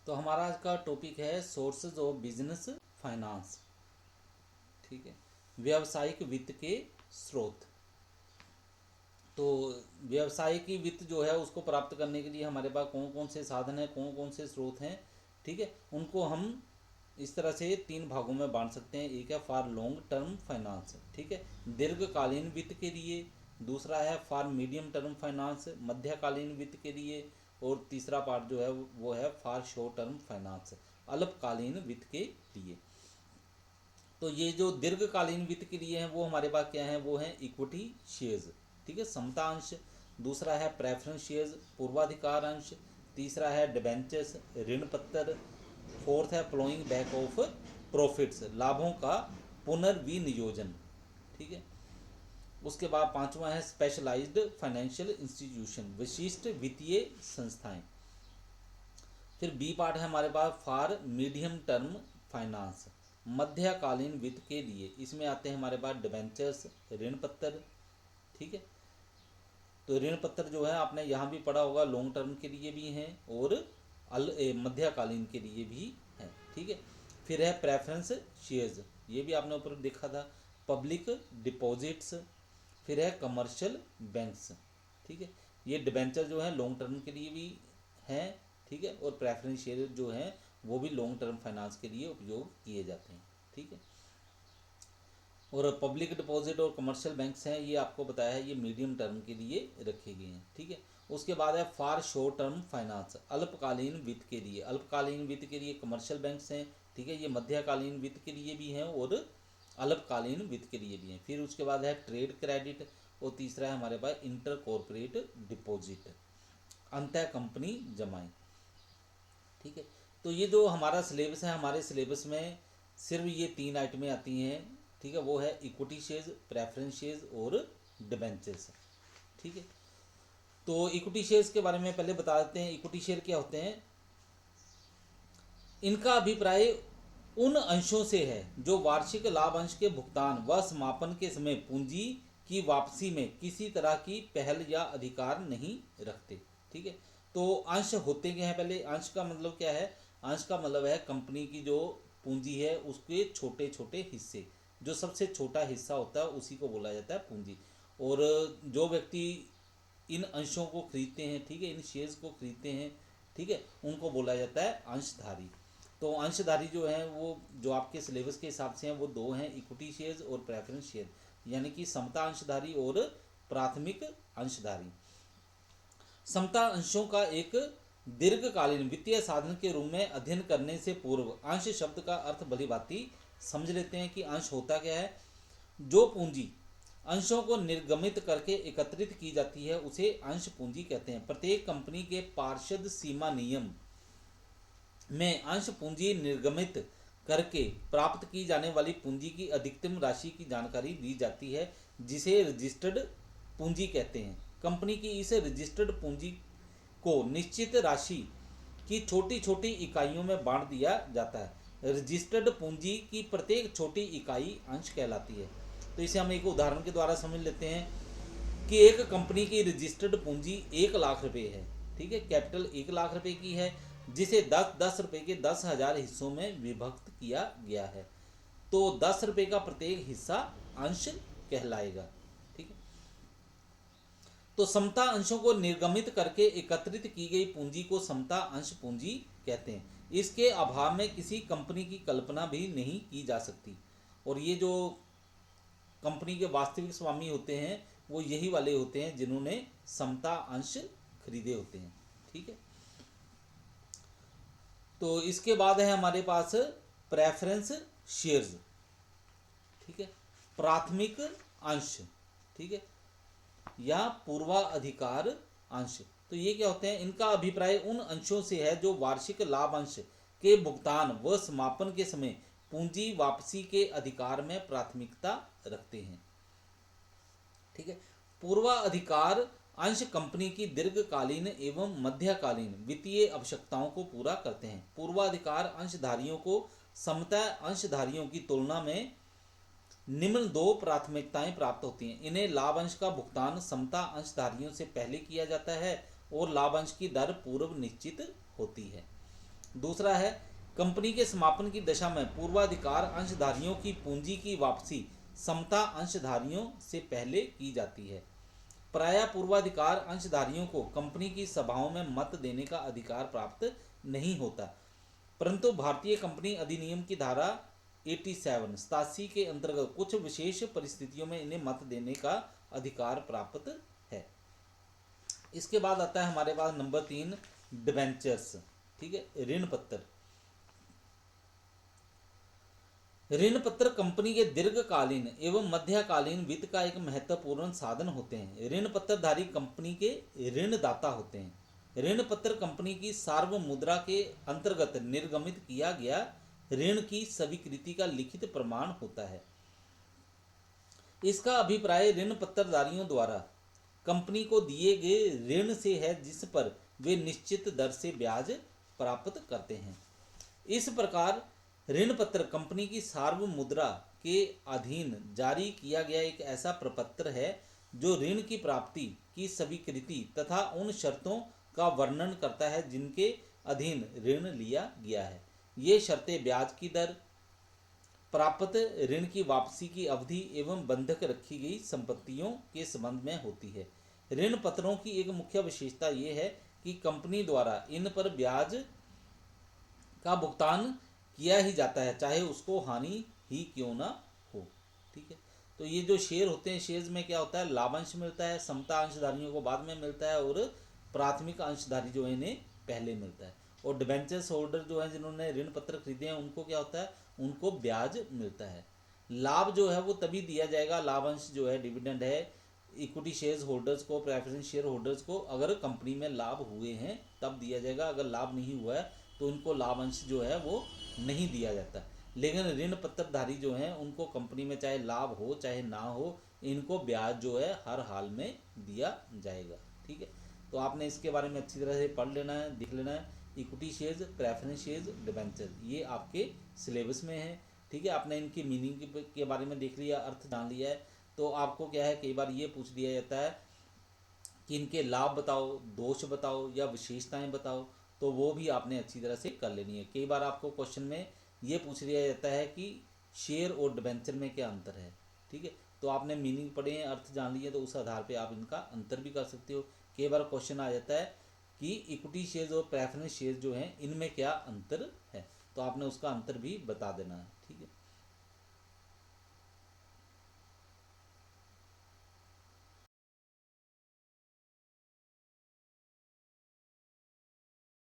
तो हमारा आज का टॉपिक है सोर्सेज ऑफ बिजनेस फाइनेंस। ठीक है, व्यावसायिक वित्त के स्रोत। तो व्यावसायिक वित्त जो है उसको प्राप्त करने के लिए हमारे पास कौन कौन से साधन हैं, कौन कौन से स्रोत हैं, ठीक है, उनको हम इस तरह से तीन भागों में बांट सकते हैं। एक है फॉर लॉन्ग टर्म फाइनेंस, ठीक है, दीर्घकालीन वित्त के लिए। दूसरा है फॉर मीडियम टर्म फाइनेंस, मध्यकालीन वित्त के लिए। और तीसरा पार्ट जो है वो है फॉर शॉर्ट टर्म फाइनेंस, अल्पकालीन वित्त के लिए। तो ये जो दीर्घकालीन वित्त के लिए हैं वो हमारे पास क्या है, वो है इक्विटी शेयर्स, ठीक है, समता अंश। दूसरा है प्रेफरेंस शेयर्स, पूर्वाधिकार अंश। तीसरा है डिबेंचर्स, ऋण पत्र। फोर्थ है फ्लोइंग बैक ऑफ प्रॉफिट्स, लाभों का पुनर्विनियोजन, ठीक है। उसके बाद पांचवा है स्पेशलाइज्ड फाइनेंशियल इंस्टीट्यूशन, विशिष्ट वित्तीय संस्थाएं। फिर बी पार्ट है हमारे पास फॉर मीडियम टर्म फाइनेंस, मध्यकालीन वित्त के लिए। इसमें आते हैं हमारे पास डिबेंचर्स, ऋण पत्र, ठीक है। तो ऋण पत्र जो है आपने यहाँ भी पढ़ा होगा, लॉन्ग टर्म के लिए भी हैं और मध्यकालीन के लिए भी हैं, ठीक है। फिर है प्रेफरेंस शेयर्स, ये भी आपने ऊपर देखा था, पब्लिक डिपॉजिट्स। फिर है कमर्शियल बैंक्स, ठीक है। ये डिबेंचर जो है लॉन्ग टर्म के लिए भी हैं, ठीक है, और प्रेफरेंस शेयर जो हैं वो भी लॉन्ग टर्म फाइनेंस के लिए उपयोग किए जाते हैं, ठीक है। और पब्लिक डिपॉजिट और कमर्शियल बैंक्स हैं, ये आपको बताया है, ये मीडियम टर्म के लिए रखे गए हैं, ठीक है। उसके बाद है फॉर शॉर्ट टर्म फाइनेंस, अल्पकालीन वित्त के लिए। अल्पकालीन वित्त के लिए कमर्शियल बैंक्स हैं, ठीक है, ये मध्यकालीन वित्त के लिए भी हैं और अल्पकालीन वित्त के लिए भी हैं। फिर उसके बाद है ट्रेड क्रेडिट, और तीसरा है हमारे पास इंटर कॉर्पोरेट डिपॉजिट, अंतः कंपनी जमाएं, ठीक है। तो ये जो हमारा सिलेबस है, हमारे सिलेबस में सिर्फ ये तीन आइटमें आती हैं, ठीक है, वो है इक्विटी शेयर्स, प्रेफरेंस शेयर्स और डिबेंचर्स, ठीक है। तो इक्विटी शेयर्स के बारे में पहले बता देते हैं। इक्विटी शेयर क्या होते हैं, इनका अभिप्राय उन अंशों से है जो वार्षिक लाभ अंश के भुगतान व समापन के समय पूंजी की वापसी में किसी तरह की पहल या अधिकार नहीं रखते, ठीक है। तो अंश होते क्या है, पहले अंश का मतलब क्या है, अंश का मतलब है कंपनी की जो पूंजी है उसके छोटे छोटे हिस्से, जो सबसे छोटा हिस्सा होता है उसी को बोला जाता है पूंजी। और जो व्यक्ति इन अंशों को खरीदते हैं, ठीक है, इन शेयर्स को खरीदते हैं, ठीक है, उनको बोला जाता है अंशधारी। तो अंशधारी जो है वो जो आपके सिलेबस के हिसाब से हैं वो दो हैं, इक्विटी शेयर्स और प्रेफरेंस शेयर, यानी कि समता अंशधारी और प्राथमिक अंशधारी। समता अंशों का एक दीर्घकालीन वित्तीय साधन के रूप में अध्ययन करने से पूर्व अंश शब्द का अर्थ भलीभांति समझ लेते हैं कि अंश होता क्या है। जो पूंजी अंशों को निर्गमित करके एकत्रित की जाती है उसे अंश पूंजी कहते हैं। प्रत्येक कंपनी के पार्षद सीमा नियम में अंश पूंजी निर्गमित करके प्राप्त की जाने वाली पूंजी की अधिकतम राशि की जानकारी दी जाती है, जिसे रजिस्टर्ड पूंजी कहते हैं। कंपनी की इस रजिस्टर्ड पूंजी को निश्चित राशि की छोटी छोटी इकाइयों में बांट दिया जाता है। रजिस्टर्ड पूंजी की प्रत्येक छोटी इकाई अंश कहलाती है। तो इसे हम एक उदाहरण के द्वारा समझ लेते हैं कि एक कंपनी की रजिस्टर्ड पूंजी 1,00,000 रुपये है, ठीक है, कैपिटल 1,00,000 रुपये की है, जिसे 10-10 रुपये के 10,000 हिस्सों में विभक्त किया गया है। तो 10 रुपये का प्रत्येक हिस्सा अंश कहलाएगा, ठीक है। तो समता अंशों को निर्गमित करके एकत्रित की गई पूंजी को समता अंश पूंजी कहते हैं। इसके अभाव में किसी कंपनी की कल्पना भी नहीं की जा सकती। और ये जो कंपनी के वास्तविक स्वामी होते हैं वो यही वाले होते हैं जिन्होंने समता अंश खरीदे होते हैं, ठीक है। तो इसके बाद है हमारे पास प्रेफरेंस शेयर्स, ठीक है, प्राथमिक अंश, ठीक है, या पूर्वाधिकार अंश। तो ये क्या होते हैं, इनका अभिप्राय उन अंशों से है जो वार्षिक लाभ अंश के भुगतान व समापन के समय पूंजी वापसी के अधिकार में प्राथमिकता रखते हैं, ठीक है। पूर्वाधिकार अंश कंपनी की दीर्घकालीन एवं मध्यकालीन वित्तीय आवश्यकताओं को पूरा करते हैं। पूर्वाधिकार अंशधारियों को समता अंशधारियों की तुलना में निम्न दो प्राथमिकताएं प्राप्त होती हैं। इन्हें लाभ अंश का भुगतान समता अंशधारियों से पहले किया जाता है और लाभ अंश की दर पूर्व निश्चित होती है। दूसरा है कंपनी के समापन की दशा में पूर्वाधिकार अंशधारियों की पूंजी की वापसी समता अंशधारियों से पहले की जाती है। प्रायः पूर्वाधिकार अंशधारियों को कंपनी की सभाओं में मत देने का अधिकार प्राप्त नहीं होता, परंतु भारतीय कंपनी अधिनियम की धारा 87 के अंतर्गत कुछ विशेष परिस्थितियों में इन्हें मत देने का अधिकार प्राप्त है। इसके बाद आता है हमारे पास नंबर 3 डिबेंचर्स। ठीक है, ऋण पत्र। ऋण पत्र कंपनी के दीर्घकालीन एवं मध्यकालीन वित्त का एक महत्वपूर्ण साधन होते हैं। ऋण पत्रधारी कंपनी के ऋणदाता होते हैं। ऋण पत्र कंपनी की सार्वभौम मुद्रा के अंतर्गत निर्गमित किया गया ऋण की स्वीकृति का लिखित प्रमाण होता है। इसका अभिप्राय ऋण पत्रधारियों द्वारा कंपनी को दिए गए ऋण से है, जिस पर वे निश्चित दर से ब्याज प्राप्त करते हैं। इस प्रकार ऋण पत्र कंपनी की सार्वभौम मुद्रा के अधीन जारी किया गया एक ऐसा प्रपत्र है जो ऋण की प्राप्ति की स्वीकृति तथा उन शर्तों का वर्णन करता है जिनके अधीन ऋण लिया गया है। ये शर्तें ब्याज की दर, प्राप्त ऋण की वापसी की अवधि एवं बंधक रखी गई संपत्तियों के संबंध में होती है। ऋण पत्रों की एक मुख्य विशेषता यह है कि कंपनी द्वारा इन पर ब्याज का भुगतान किया ही जाता है, चाहे उसको हानि ही क्यों ना हो। ठीक है, तो ये जो शेयर होते हैं, शेयर्स में क्या होता है, लाभांश मिलता है, समता अंशधारियों को बाद में मिलता है और प्राथमिक अंशधारी जो है इन्हें पहले मिलता है। और डिबेंचर्स होल्डर जो है जिन्होंने ऋण पत्र खरीदे हैं उनको क्या होता है, उनको ब्याज मिलता है। लाभ जो है वो तभी दिया जाएगा, लाभांश जो है डिविडेंड है, इक्विटी शेयर होल्डर्स को, प्रेफरेंस शेयर होल्डर्स को अगर कंपनी में लाभ हुए हैं तब दिया जाएगा। अगर लाभ नहीं हुआ है तो उनको लाभांश जो है वो नहीं दिया जाता। लेकिन ऋण पत्रधारी जो हैं उनको कंपनी में चाहे लाभ हो चाहे ना हो, इनको ब्याज जो है हर हाल में दिया जाएगा। ठीक है, तो आपने इसके बारे में अच्छी तरह से पढ़ लेना है, देख लेना है। Equity shares, preference shares, debenture, ये आपके सिलेबस में है। ठीक है, आपने इनकी मीनिंग के बारे में देख लिया, अर्थ जान लिया है। तो आपको क्या है, कई बार ये पूछ दिया जाता है कि इनके लाभ बताओ, दोष बताओ या विशेषताएं बताओ, तो वो भी आपने अच्छी तरह से कर लेनी है। कई बार आपको क्वेश्चन में ये पूछ लिया जाता है कि शेयर और डिबेंचर में क्या अंतर है। ठीक है, तो आपने मीनिंग पढ़े हैं, अर्थ जान लिए, तो उस आधार पे आप इनका अंतर भी कर सकते हो। कई बार क्वेश्चन आ जाता है कि इक्विटी शेयर्स और प्रेफरेंस शेयर्स जो हैं इनमें क्या अंतर है, तो आपने उसका अंतर भी बता देना है। ठीक है।